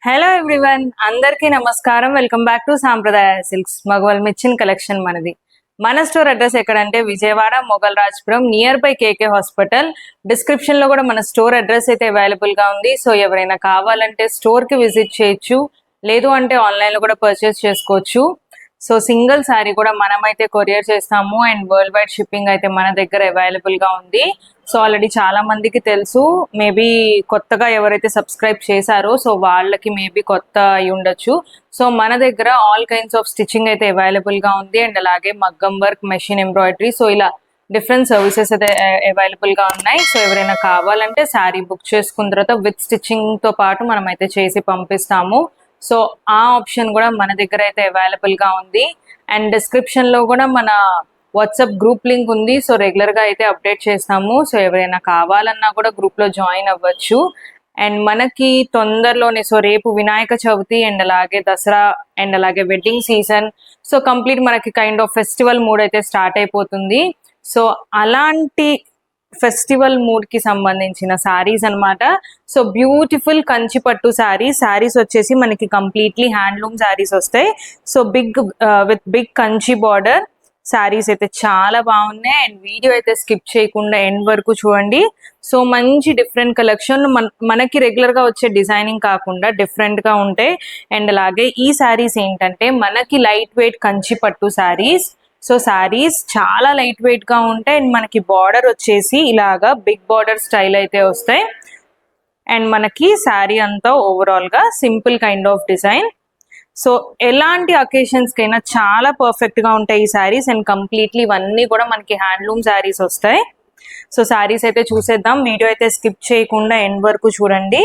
Hello everyone, అందరికీ నమస్కారం. Welcome back to Sampradaya silks. మగవాళ్ళు మెచ్చిన కలెక్షన్ మనది. మన స్టోర్ అడ్రస్ ఎక్కడంటే Vijayawada Mogal Rajpuram near by KK hospital. Description లో కూడా మన స్టోర్ అడ్రస్ అయితే అవైలబుల్ గా ఉంది. సో ఎవరైనా కావాలంటే స్టోర్ కి విజిట్ చేయొచ్చు, లేదు అంటే ఆన్లైన్ లో కూడా పర్చేస్ చేసుకోవచ్చు. సో సింగిల్ శారీ కూడా మనమైతే కొరియర్ చేస్తాము అండ్ వరల్డ్ వైడ్ షిప్పింగ్ అయితే మన దగ్గర అవైలబుల్ గా ఉంది. సో ఆల్రెడీ చాలా మందికి తెలుసు, మేబీ కొత్తగా ఎవరైతే సబ్స్క్రైబ్ చేశారో సో వాళ్ళకి మేబీ కొత్త అయి ఉండొచ్చు. సో మన దగ్గర ఆల్ కైండ్స్ ఆఫ్ స్టిచ్చింగ్ అయితే అవైలబుల్ గా ఉంది అండ్ అలాగే మగ్గం వర్క్, మెషిన్ ఎంబ్రాయిడరీ, సో ఇలా డిఫరెంట్ సర్వీసెస్ అయితే అవైలబుల్ గా ఉన్నాయి. సో ఎవరైనా కావాలంటే శారీ బుక్ చేసుకున్న తర్వాత విత్ స్టిచ్చింగ్ తో పాటు మనం అయితే చేసి పంపిస్తాము. సో ఆ ఆప్షన్ కూడా మన దగ్గర అయితే అవైలబుల్ గా ఉంది. అండ్ డిస్క్రిప్షన్ లో కూడా మన వాట్సాప్ గ్రూప్ లింక్ ఉంది. సో రెగ్యులర్ గా అయితే అప్డేట్ చేస్తాము. సో ఎవరైనా కావాలన్నా కూడా గ్రూప్ లో జాయిన్ అవ్వచ్చు. అండ్ మనకి తొందరలోనే సో రేపు వినాయక చవితి అండ్ అలాగే దసరా అండ్ అలాగే వెడ్డింగ్ సీజన్, సో కంప్లీట్ మనకి కైండ్ ఆఫ్ ఫెస్టివల్ మూడ్ అయితే స్టార్ట్ అయిపోతుంది. సో అలాంటి ఫెస్టివల్ మూడ్ కి సంబంధించిన శారీస్ అన్నమాట. సో బ్యూటిఫుల్ కంచి పట్టు శారీస్ వచ్చేసి మనకి కంప్లీట్లీ హ్యాండ్లూమ్ శారీస్ వస్తాయి. So with big Kanchi border saris అయితే చాలా బాగున్నాయి. అండ్ వీడియో అయితే స్కిప్ చేయకుండా ఎండ్ వరకు చూడండి. సో మంచి డిఫరెంట్ కలెక్షన్, మనకి రెగ్యులర్ గా వచ్చే డిజైనింగ్ కాకుండా డిఫరెంట్ గా ఉంటాయి. అండ్ అలాగే ఈ శారీస్ ఏంటంటే మనకి లైట్ వెయిట్ కంచి పట్టు శారీస్. సో శారీస్ చాలా లైట్ వెయిట్ గా ఉంటాయి అండ్ మనకి బార్డర్ వచ్చేసి ఇలాగా బిగ్ బార్డర్ స్టైల్ అయితే వస్తాయి. అండ్ మనకి శారీ అంతా ఓవరాల్ గా simple kind of design. So ఎలాంటి అకేషన్స్ కైనా చాలా పర్ఫెక్ట్ గా ఉంటాయి ఈ శారీస్. అండ్ కంప్లీట్లీ ఇవన్నీ కూడా మనకి హ్యాండ్లూమ్ శారీస్ వస్తాయి. సో శారీస్ అయితే చూసేద్దాం, వీడియో అయితే స్కిప్ చేయకుండా ఎండ్ వరకు చూడండి.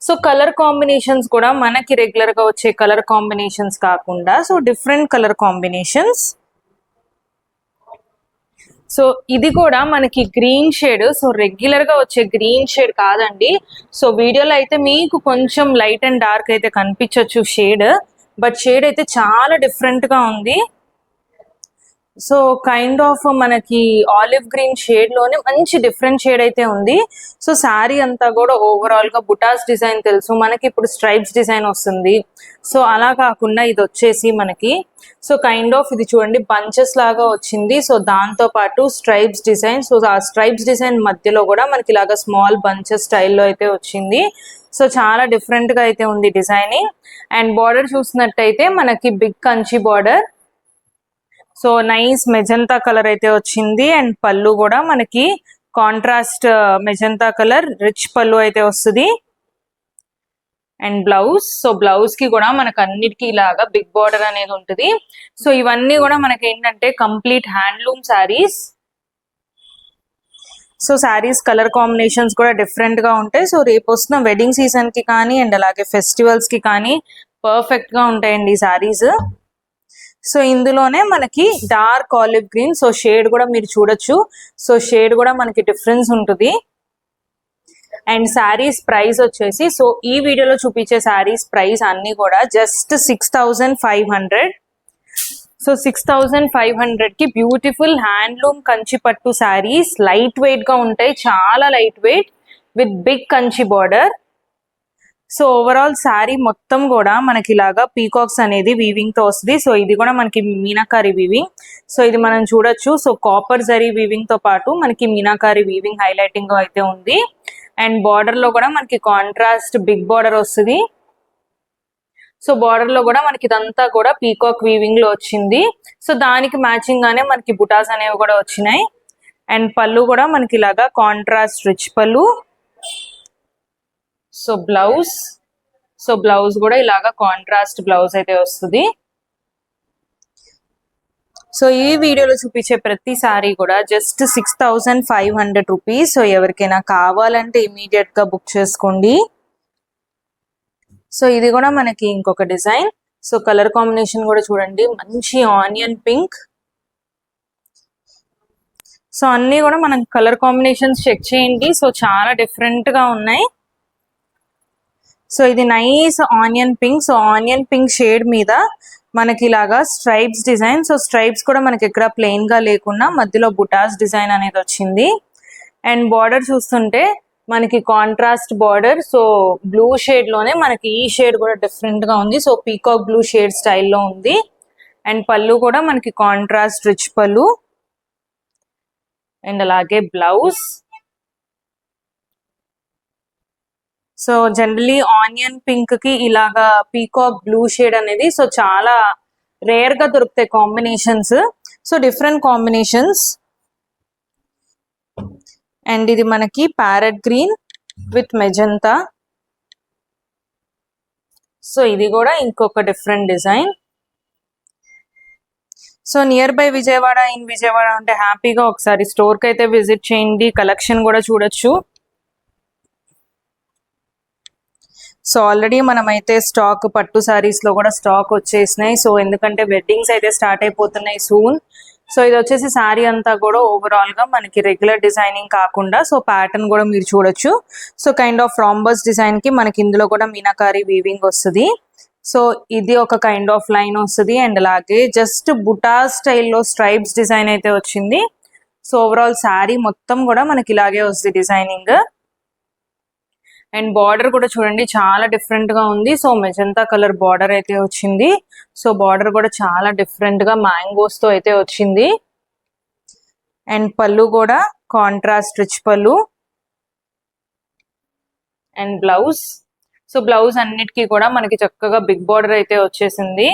సో కలర్ కాంబినేషన్స్ కూడా మనకి రెగ్యులర్ గా వచ్చే కలర్ కాంబినేషన్స్ కాకుండా so different colour combinations. So ఇది కూడా మనకి గ్రీన్ షేడ్, సో రెగ్యులర్ గా వచ్చే గ్రీన్ షేడ్ కాదండి. సో వీడియోలో అయితే మీకు కొంచెం లైట్ అండ్ డార్క్ అయితే కనిపించవచ్చు షేడ్, బట్ షేడ్ అయితే చాలా డిఫరెంట్ గా ఉంది. సో కైండ్ ఆఫ్ మనకి ఆలివ్ గ్రీన్ షేడ్ లోనే మంచి డిఫరెంట్ షేడ్ అయితే ఉంది. సో శారీ అంతా కూడా ఓవరాల్ గా బుటాస్ డిజైన్ తెలుసు మనకి, ఇప్పుడు స్ట్రైప్స్ డిజైన్ వస్తుంది. సో అలా కాకుండా ఇది వచ్చేసి మనకి సో కైండ్ ఆఫ్ ఇది చూడండి బంచెస్ లాగా వచ్చింది. సో దాంతో పాటు స్ట్రైప్స్ డిజైన్, సో ఆ స్ట్రైప్స్ డిజైన్ మధ్యలో కూడా మనకి ఇలాగా స్మాల్ బంచెస్ స్టైల్లో అయితే వచ్చింది. సో చాలా డిఫరెంట్ గా అయితే ఉంది డిజైనింగ్. అండ్ బార్డర్ చూసినట్టయితే మనకి big Kanchi border, so nice magenta colour అయితే వచ్చింది. అండ్ పళ్ళు కూడా మనకి కాంట్రాస్ట్ మెజంతా కలర్ రిచ్ పళ్ళు అయితే వస్తుంది. అండ్ బ్లౌజ్, సో బ్లౌజ్ కి కూడా మనకు అన్నిటికీ ఇలాగా బిగ్ బార్డర్ అనేది ఉంటుంది. సో ఇవన్నీ కూడా మనకి ఏంటంటే complete handloom saris. So saris colour combinations కూడా డిఫరెంట్ గా ఉంటాయి. సో రేపు వస్తున్న వెడ్డింగ్ సీజన్ కి కానీ అండ్ అలాగే ఫెస్టివల్స్ కి కానీ పర్ఫెక్ట్ గా ఉంటాయండి ఈ శారీస్. సో ఇందులోనే మనకి dark olive green, so shade కూడా మీరు చూడొచ్చు. సో షేడ్ కూడా మనకి డిఫరెన్స్ ఉంటుంది. అండ్ శారీస్ ప్రైస్ వచ్చేసి సో ఈ వీడియోలో చూపించే శారీస్ ప్రైస్ అన్ని కూడా జస్ట్ 6500. సో 6500 కి బ్యూటిఫుల్ హ్యాండ్లూమ్ కంచి పట్టు శారీస్, లైట్ వెయిట్ గా ఉంటాయి, చాలా light weight with big Kanchi border. So overall sari మొత్తం కూడా మనకి ఇలాగా పీకాక్స్ అనేది వీవింగ్ తో వస్తుంది. సో ఇది కూడా మనకి మీనాకారి వీవింగ్, సో ఇది మనం చూడొచ్చు. సో కాపర్ జరీ వీవింగ్ తో పాటు మనకి మీనాకారి వీవింగ్ హైలైటింగ్ అయితే ఉంది. అండ్ బార్డర్ లో కూడా మనకి కాంట్రాస్ట్ బిగ్ బార్డర్ వస్తుంది. సో బార్డర్ లో కూడా మనకి ఇదంతా కూడా పీకాక్ వీవింగ్ లో వచ్చింది. సో దానికి మ్యాచింగ్ గానే మనకి బుటాస్ అనేవి కూడా వచ్చినాయి. అండ్ పళ్ళు కూడా మనకి ఇలాగా కాంట్రాస్ట్ రిచ్ పళ్ళు. సో బ్లౌజ్ కూడా ఇలాగా కాంట్రాస్ట్ బ్లౌజ్ అయితే వస్తుంది. సో ఈ వీడియోలో చూపించే ప్రతి సారీ కూడా జస్ట్ 6500 రూపీస్. సో ఎవరికైనా కావాలంటే ఇమీడియట్ గా బుక్ చేసుకోండి. సో ఇది కూడా మనకి ఇంకొక డిజైన్. సో కలర్ కాంబినేషన్ కూడా చూడండి, మంచి ఆనియన్ పింక్. సో అన్ని కూడా మనం కలర్ కాంబినేషన్స్ చెక్ చేయండి. సో చాలా డిఫరెంట్ గా ఉన్నాయి. సో ఇది nice onion pink. So onion pink shade మీద మనకి ఇలాగా స్ట్రైప్స్ డిజైన్. సో స్ట్రైప్స్ కూడా మనకి ఎక్కడ ప్లెయిన్ గా లేకుండా మధ్యలో బుటాస్ డిజైన్ అనేది వచ్చింది. అండ్ బార్డర్ చూస్తుంటే మనకి contrast border. So blue shade లోనే మనకి ఈ షేడ్ కూడా డిఫరెంట్ గా ఉంది. సో పీకాక్ బ్లూ షేడ్ స్టైల్లో ఉంది. అండ్ పళ్ళు కూడా మనకి కాంట్రాస్ట్ రిచ్ పళ్ళు. అండ్ అలాగే blouse. So generally onion pink కి ఇలాగా పీకాక్ బ్లూ షేడ్ అనేది సో చాలా రేర్ గా దొరుకుతాయి combinations. So different combinations. And ఇది మనకి parrot green with magenta. So ఇది కూడా ఇంకొక different design. So near by Vijayawada, in Vijayawada అంటే హ్యాపీగా ఒకసారి స్టోర్ కి అయితే విజిట్ చేయండి, కలెక్షన్ కూడా చూడొచ్చు. సో ఆల్రెడీ మనమైతే స్టాక్ పట్టు సారీస్ లో కూడా స్టాక్ వచ్చేసినాయి. సో ఎందుకంటే వెడ్డింగ్స్ అయితే స్టార్ట్ అయిపోతున్నాయి సూన్. సో ఇది వచ్చేసి శారీ అంతా కూడా ఓవరాల్ గా మనకి రెగ్యులర్ డిజైనింగ్ కాకుండా సో ప్యాటర్న్ కూడా మీరు చూడొచ్చు. So kind of rhombus design కి మనకి ఇందులో కూడా మీనాకారి వీవింగ్ వస్తుంది. సో ఇది ఒక కైండ్ ఆఫ్ లైన్ వస్తుంది. అండ్ అలాగే జస్ట్ బుటా స్టైల్లో స్ట్రైప్స్ డిజైన్ అయితే వచ్చింది. సో ఓవరాల్ శారీ మొత్తం కూడా మనకి ఇలాగే వస్తుంది డిజైనింగ్. అండ్ బార్డర్ కూడా చూడండి చాలా డిఫరెంట్ గా ఉంది. సో మెజంతా కలర్ బార్డర్ అయితే వచ్చింది. సో బార్డర్ కూడా చాలా డిఫరెంట్ గా మ్యాంగోస్ తో అయితే వచ్చింది. అండ్ పళ్ళు కూడా కాంట్రాస్ట్ రిచ్ పళ్ళు. And blouse. సో బ్లౌజ్ అన్నిటికీ కూడా మనకి చక్కగా బిగ్ బార్డర్ అయితే వచ్చేసింది.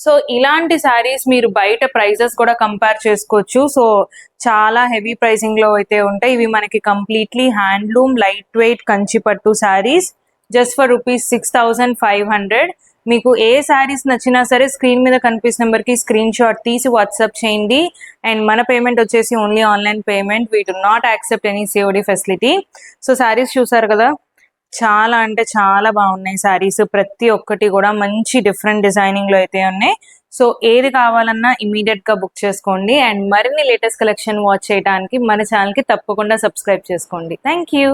సో ఇలాంటి శారీస్ మీరు బయట ప్రైజెస్ కూడా కంపేర్ చేసుకోవచ్చు. సో చాలా హెవీ ప్రైసింగ్ లో అయితే ఉంటాయి. ఇవి మనకి completely handloom light weight Kanchi పట్టు శారీస్ జస్ట్ ఫర్ ₹6,500. మీకు ఏ శారీస్ నచ్చినా సరే స్క్రీన్ మీద కనిపిస్తున్న నెంబర్ కి స్క్రీన్ షాట్ తీసి వాట్సాప్ చేయండి. అండ్ మన పేమెంట్ వచ్చేసి only online payment. We do not accept any COD facility. So saris చూసారు కదా, చాలా అంటే చాలా బాగున్నాయి శారీస్. ప్రతి ఒక్కటి కూడా మంచి డిఫరెంట్ డిజైనింగ్ లో అయితే ఉన్నాయి. సో ఏది కావాలన్నా ఇమీడియట్ గా బుక్ చేసుకోండి. అండ్ మరిన్ని లేటెస్ట్ కలెక్షన్ వాచ్ చేయడానికి మన ఛానల్ కి తప్పకుండా సబ్స్క్రైబ్ చేసుకోండి. Thank you.